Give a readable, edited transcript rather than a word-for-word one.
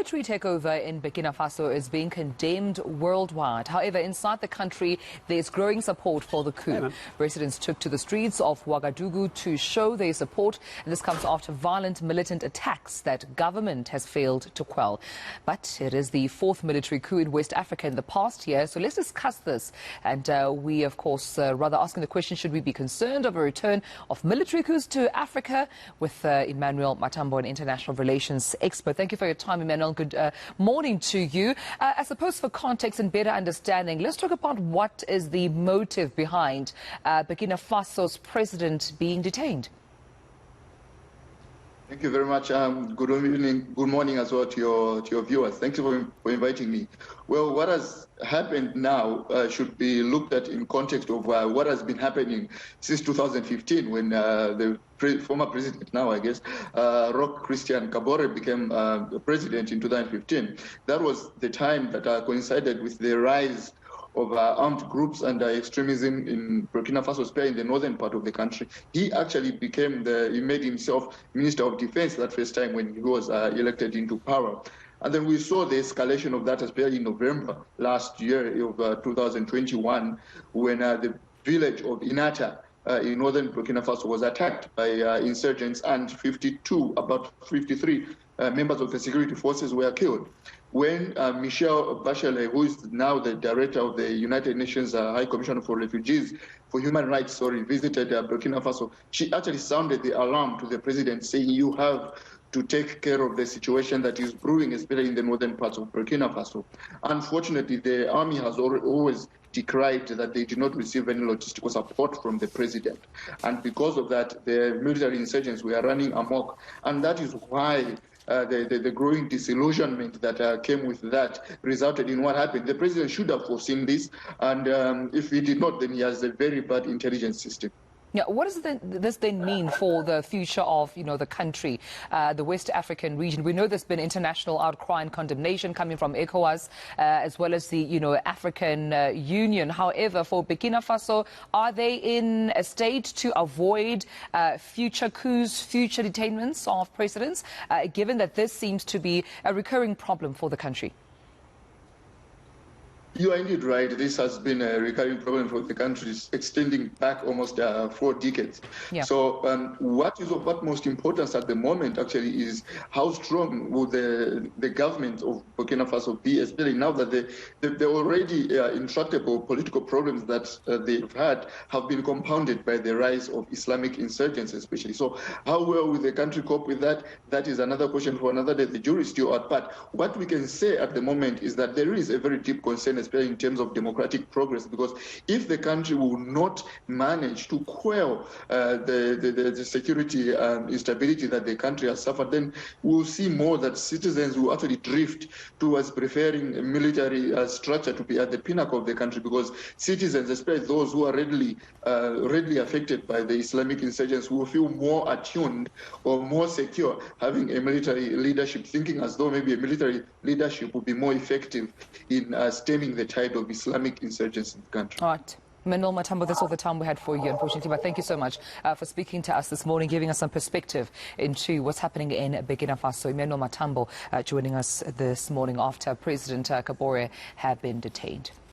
military takeover in Burkina Faso is being condemned worldwide. However, inside the country, there's growing support for the coup. Residents took to the streets of Ouagadougou to show their support. And this comes after violent militant attacks that government has failed to quell. But it is the fourth military coup in West Africa in the past year. So let's discuss this. And we, of course, rather asking the question, should we be concerned of a return of military coups to Africa? With Emmanuel, Matambo, an international relations expert. Thank you for your time, Emmanuel. Good morning to you. I suppose for context and better understanding, let's talk about what is the motive behind Burkina Faso's president being detained. Thank you very much. Good evening, good morning as well to your viewers. Thank you for inviting me. Well, what has happened now should be looked at in context of what has been happening since 2015 when the former president now, I guess, Roch Christian Kabore became president in 2015. That was the time that coincided with the rise of armed groups and extremism in Burkina Faso, especially in the northern part of the country. He actually he made himself Minister of Defense that first time when he was elected into power. And then we saw the escalation of that, especially in November last year of 2021, when the village of Inata in northern Burkina Faso was attacked by insurgents, and about 53 members of the security forces were killed. When Michelle Bachelet, who is now the director of the United Nations High Commissioner for Refugees, for Human Rights, visited Burkina Faso, she actually sounded the alarm to the president, saying you have to take care of the situation that is brewing, especially in the northern parts of Burkina Faso. Unfortunately, the army has always decried that they did not receive any logistical support from the president. And because of that, the military insurgents were running amok. And that is why the growing disillusionment that came with that resulted in what happened. The president should have foreseen this, and if he did not, then he has a very bad intelligence system. Yeah, what does this then mean for the future of, the country, the West African region? We know there's been international outcry and condemnation coming from ECOWAS, as well as the, African Union. However, for Burkina Faso, are they in a state to avoid future coups, future detainments of presidents, given that this seems to be a recurring problem for the country? You are indeed right. This has been a recurring problem for the countries, extending back almost 4 decades. Yeah. So what is of utmost importance at the moment actually is how strong will the government of Burkina Faso be, especially now that the already intractable political problems that they've had have been compounded by the rise of Islamic insurgents especially. So how well will the country cope with that? That is another question for another day. The jury is still out. But what we can say at the moment is that there is a very deep concern, especially in terms of democratic progress, because if the country will not manage to quell the security instability that the country has suffered, then we'll see more that citizens will actually drift towards preferring a military structure to be at the pinnacle of the country, because citizens, especially those who are readily affected by the Islamic insurgents, will feel more attuned or more secure having a military leadership, thinking as though maybe a military leadership would be more effective in stemming the tide of Islamic insurgents in the country. All right. Emmanuel Matambo, that's all the time we had for you, unfortunately. But thank you so much for speaking to us this morning, giving us some perspective into what's happening in Burkina Faso. Emmanuel Matambo joining us this morning after President Kabore had been detained.